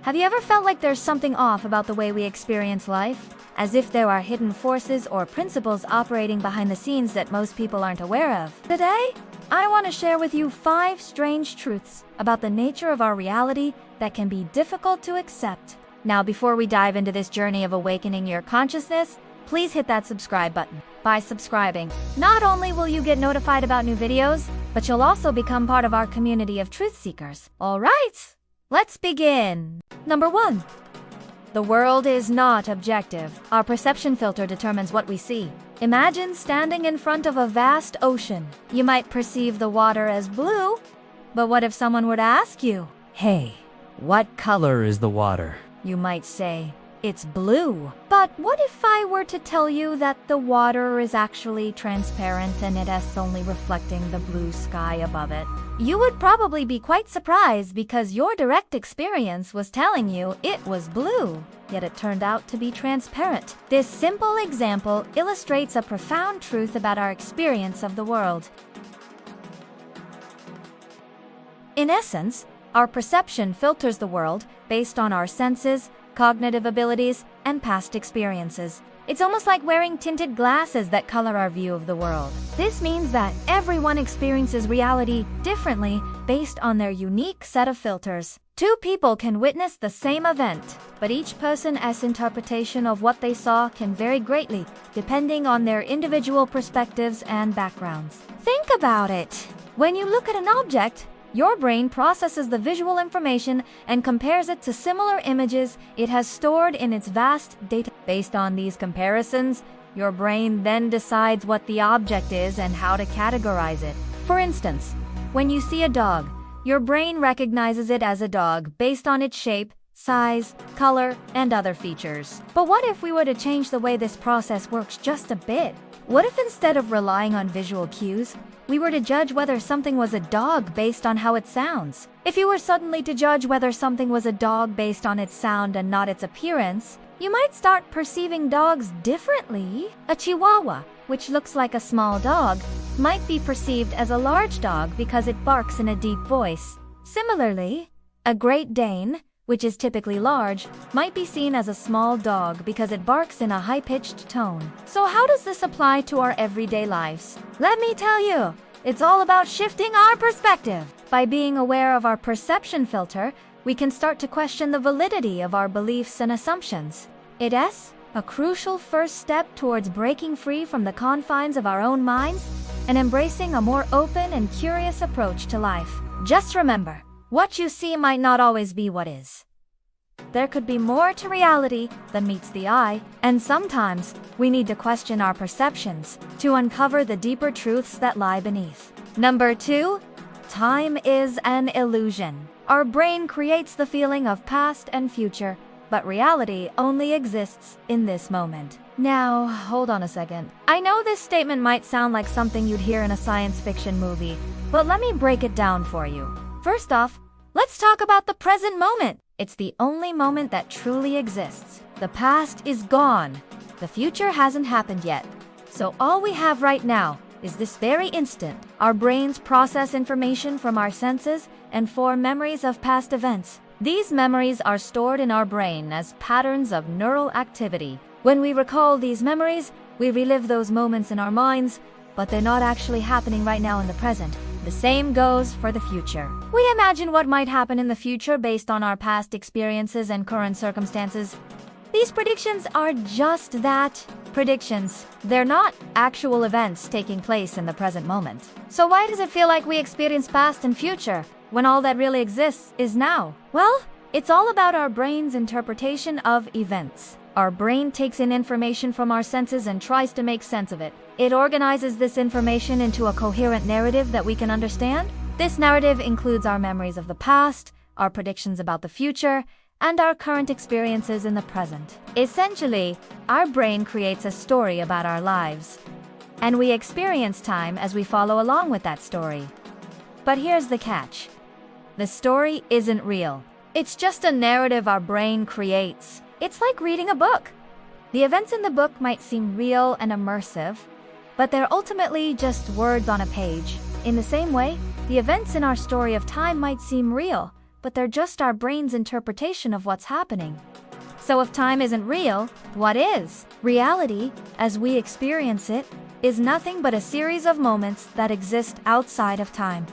Have you ever felt like there's something off about the way we experience life? As if there are hidden forces or principles operating behind the scenes that most people aren't aware of. Today, I want to share with you 5 strange truths about the nature of our reality that can be difficult to accept. Now, before we dive into this journey of awakening your consciousness, please hit that subscribe button. By subscribing, not only will you get notified about new videos, but you'll also become part of our community of truth seekers. All right, let's begin. Number 1. The world is not objective. Our perception filter determines what we see. Imagine standing in front of a vast ocean. You might perceive the water as blue, but what if someone were to ask you, Hey, what color is the water? You might say, it's blue. But what if I were to tell you that the water is actually transparent and it is only reflecting the blue sky above it? You would probably be quite surprised because your direct experience was telling you it was blue, yet it turned out to be transparent. This simple example illustrates a profound truth about our experience of the world. In essence, our perception filters the world based on our senses, cognitive abilities, and past experiences. It's almost like wearing tinted glasses that color our view of the world. This means that everyone experiences reality differently based on their unique set of filters. 2 people can witness the same event, but each person's interpretation of what they saw can vary greatly, depending on their individual perspectives and backgrounds. Think about it. When you look at an object, your brain processes the visual information and compares it to similar images it has stored in its vast data. Based on these comparisons, your brain then decides what the object is and how to categorize it. For instance, when you see a dog, your brain recognizes it as a dog based on its shape, size, color, and other features. But what if we were to change the way this process works just a bit? What if instead of relying on visual cues, we were to judge whether something was a dog based on how it sounds? If you were suddenly to judge whether something was a dog based on its sound and not its appearance, you might start perceiving dogs differently. A Chihuahua, which looks like a small dog, might be perceived as a large dog because it barks in a deep voice. Similarly, a Great Dane, which is typically large, might be seen as a small dog because it barks in a high-pitched tone. So how does this apply to our everyday lives? Let me tell you, it's all about shifting our perspective. By being aware of our perception filter, we can start to question the validity of our beliefs and assumptions. It is a crucial first step towards breaking free from the confines of our own minds and embracing a more open and curious approach to life. Just remember, what you see might not always be what is. There could be more to reality than meets the eye, and sometimes we need to question our perceptions to uncover the deeper truths that lie beneath. Number 2, time is an illusion. Our brain creates the feeling of past and future, but reality only exists in this moment. Now, hold on a second. I know this statement might sound like something you'd hear in a science fiction movie, but let me break it down for you. First off, let's talk about the present moment. It's the only moment that truly exists. The past is gone. The future hasn't happened yet. So all we have right now is this very instant. Our brains process information from our senses and form memories of past events. These memories are stored in our brain as patterns of neural activity. When we recall these memories, we relive those moments in our minds, but they're not actually happening right now in the present. The same goes for the future. We imagine what might happen in the future based on our past experiences and current circumstances. These predictions are just that, predictions. They're not actual events taking place in the present moment. So why does it feel like we experience past and future when all that really exists is now? Well, it's all about our brain's interpretation of events. Our brain takes in information from our senses and tries to make sense of it. It organizes this information into a coherent narrative that we can understand. This narrative includes our memories of the past, our predictions about the future, and our current experiences in the present. Essentially, our brain creates a story about our lives, and we experience time as we follow along with that story. But here's the catch. The story isn't real. It's just a narrative our brain creates. It's like reading a book. The events in the book might seem real and immersive, but they're ultimately just words on a page. In the same way, the events in our story of time might seem real, but they're just our brain's interpretation of what's happening. So if time isn't real, what is? Reality, as we experience it, is nothing but a series of moments that exist outside of time.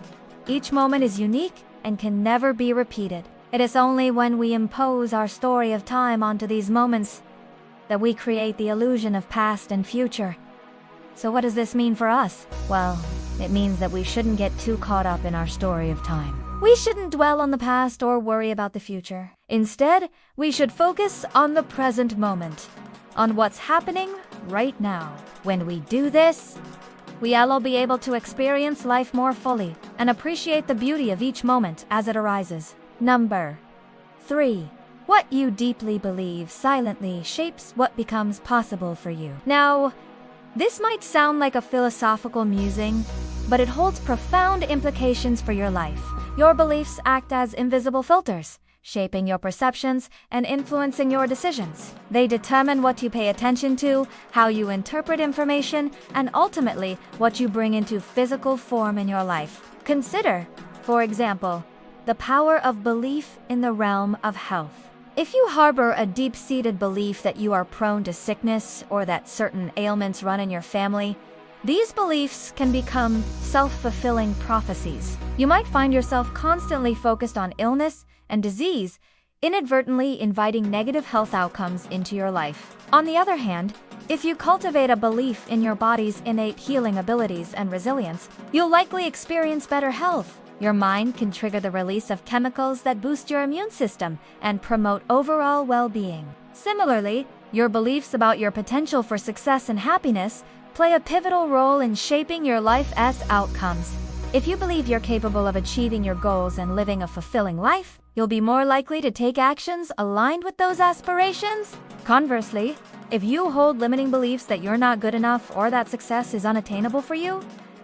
Each moment is unique and can never be repeated. It is only when we impose our story of time onto these moments that we create the illusion of past and future. So what does this mean for us? Well, it means that we shouldn't get too caught up in our story of time. We shouldn't dwell on the past or worry about the future. Instead, we should focus on the present moment, on what's happening right now. When we do this, we'll be able to experience life more fully and appreciate the beauty of each moment as it arises. Number 3. What you deeply believe silently shapes what becomes possible for you. Now, this might sound like a philosophical musing, but it holds profound implications for your life. Your beliefs act as invisible filters, shaping your perceptions and influencing your decisions. They determine what you pay attention to, how you interpret information, and ultimately what you bring into physical form in your life. Consider, for example, the power of belief in the realm of health. If you harbor a deep-seated belief that you are prone to sickness or that certain ailments run in your family, these beliefs can become self-fulfilling prophecies. You might find yourself constantly focused on illness and disease, inadvertently inviting negative health outcomes into your life. On the other hand, if you cultivate a belief in your body's innate healing abilities and resilience, you'll likely experience better health. Your mind can trigger the release of chemicals that boost your immune system and promote overall well-being. Similarly, your beliefs about your potential for success and happiness play a pivotal role in shaping your life's outcomes. If you believe you're capable of achieving your goals and living a fulfilling life, you'll be more likely to take actions aligned with those aspirations. Conversely, if you hold limiting beliefs that you're not good enough or that success is unattainable for you,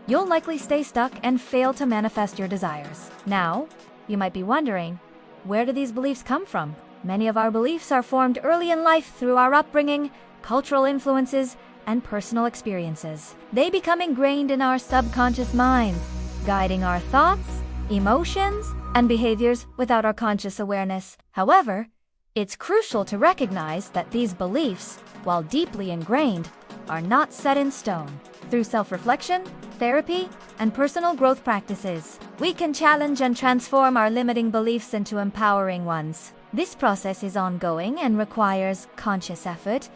you'll likely stay stuck and fail to manifest your desires. Now, you might be wondering, where do these beliefs come from? Many of our beliefs are formed early in life through our upbringing, cultural influences, and personal experiences. They become ingrained in our subconscious minds, guiding our thoughts, emotions, and behaviors without our conscious awareness. However, it's crucial to recognize that these beliefs, while deeply ingrained, are not set in stone. Through self-reflection, therapy, and personal growth practices, we can challenge and transform our limiting beliefs into empowering ones. This process is ongoing and requires conscious effort,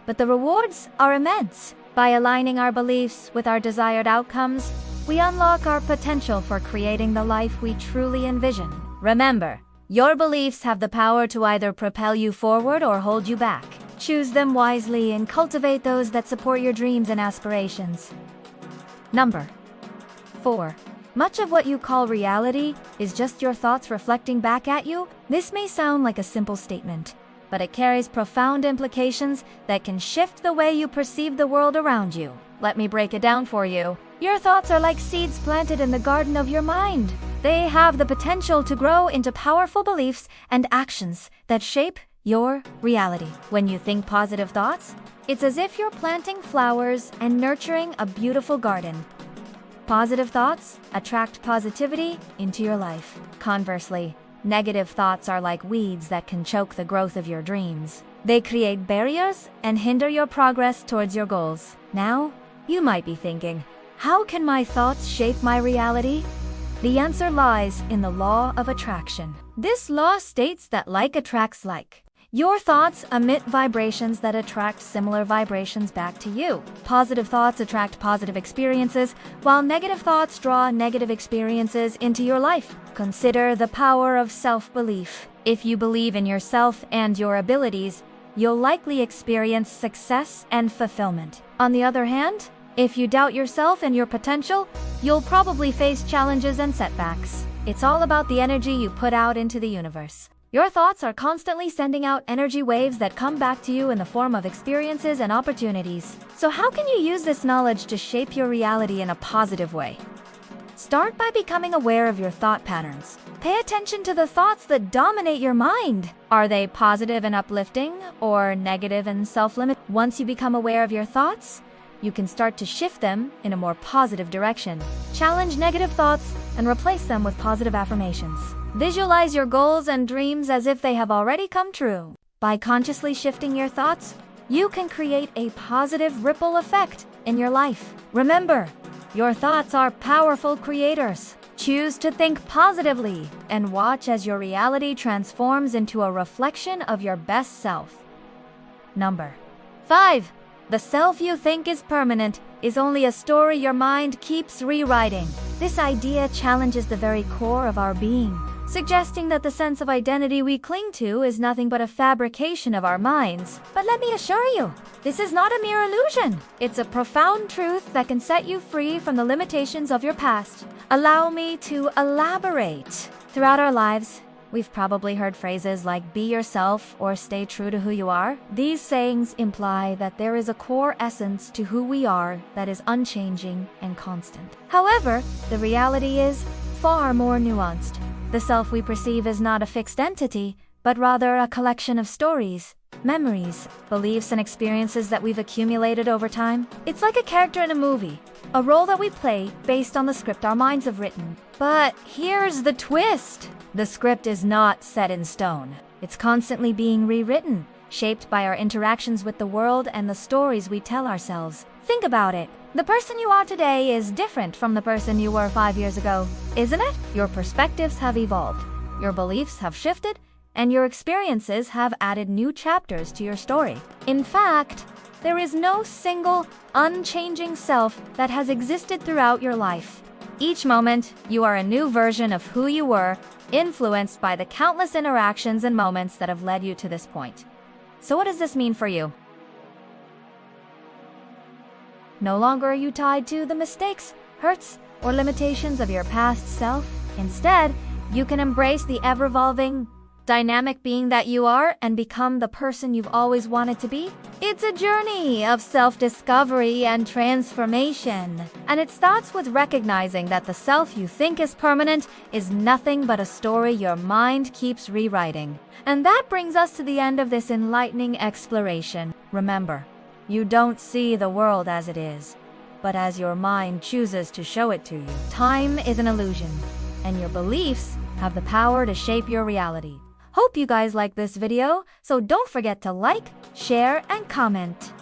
but the rewards are immense. By aligning our beliefs with our desired outcomes, we unlock our potential for creating the life we truly envision. Remember, your beliefs have the power to either propel you forward or hold you back. Choose them wisely and cultivate those that support your dreams and aspirations. Number 4. Much of what you call reality is just your thoughts reflecting back at you. This may sound like a simple statement, but it carries profound implications that can shift the way you perceive the world around you. Let me break it down for you. Your thoughts are like seeds planted in the garden of your mind. They have the potential to grow into powerful beliefs and actions that shape your reality. When you think positive thoughts, it's as if you're planting flowers and nurturing a beautiful garden. Positive thoughts attract positivity into your life. Conversely, negative thoughts are like weeds that can choke the growth of your dreams. They create barriers and hinder your progress towards your goals. Now, you might be thinking, how can my thoughts shape my reality? The answer lies in the law of attraction. This law states that like attracts like. Your thoughts emit vibrations that attract similar vibrations back to you. Positive thoughts attract positive experiences, while negative thoughts draw negative experiences into your life. Consider the power of self-belief. If you believe in yourself and your abilities, you'll likely experience success and fulfillment. On the other hand, if you doubt yourself and your potential, you'll probably face challenges and setbacks. It's all about the energy you put out into the universe. Your thoughts are constantly sending out energy waves that come back to you in the form of experiences and opportunities. So how can you use this knowledge to shape your reality in a positive way? Start by becoming aware of your thought patterns. Pay attention to the thoughts that dominate your mind. Are they positive and uplifting, or negative and self-limiting? Once you become aware of your thoughts, you can start to shift them in a more positive direction. Challenge negative thoughts and replace them with positive affirmations. Visualize your goals and dreams as if they have already come true. By consciously shifting your thoughts, you can create a positive ripple effect in your life. Remember, your thoughts are powerful creators. Choose to think positively and watch as your reality transforms into a reflection of your best self. Number 5. The self you think is permanent is only a story your mind keeps rewriting. This idea challenges the very core of our being, suggesting that the sense of identity we cling to is nothing but a fabrication of our minds. But let me assure you, this is not a mere illusion. It's a profound truth that can set you free from the limitations of your past. Allow me to elaborate. Throughout our lives, we've probably heard phrases like be yourself or stay true to who you are. These sayings imply that there is a core essence to who we are that is unchanging and constant. However, the reality is far more nuanced. The self we perceive is not a fixed entity, but rather a collection of stories, memories, beliefs, and experiences that we've accumulated over time. It's like a character in a movie, a role that we play based on the script our minds have written. But here's the twist. The script is not set in stone. It's constantly being rewritten, shaped by our interactions with the world and the stories we tell ourselves. Think about it. The person you are today is different from the person you were 5 years ago, isn't it? Your perspectives have evolved, your beliefs have shifted, and your experiences have added new chapters to your story. In fact, there is no single, unchanging self that has existed throughout your life. Each moment, you are a new version of who you were, influenced by the countless interactions and moments that have led you to this point. So what does this mean for you? No longer are you tied to the mistakes, hurts, or limitations of your past self. Instead, you can embrace the ever-evolving, dynamic being that you are and become the person you've always wanted to be. It's a journey of self-discovery and transformation, and it starts with recognizing that the self you think is permanent is nothing but a story your mind keeps rewriting. And that brings us to the end of this enlightening exploration. Remember, you don't see the world as it is, but as your mind chooses to show it to you. Time is an illusion, and your beliefs have the power to shape your reality. Hope you guys like this video, so don't forget to like, share, and comment.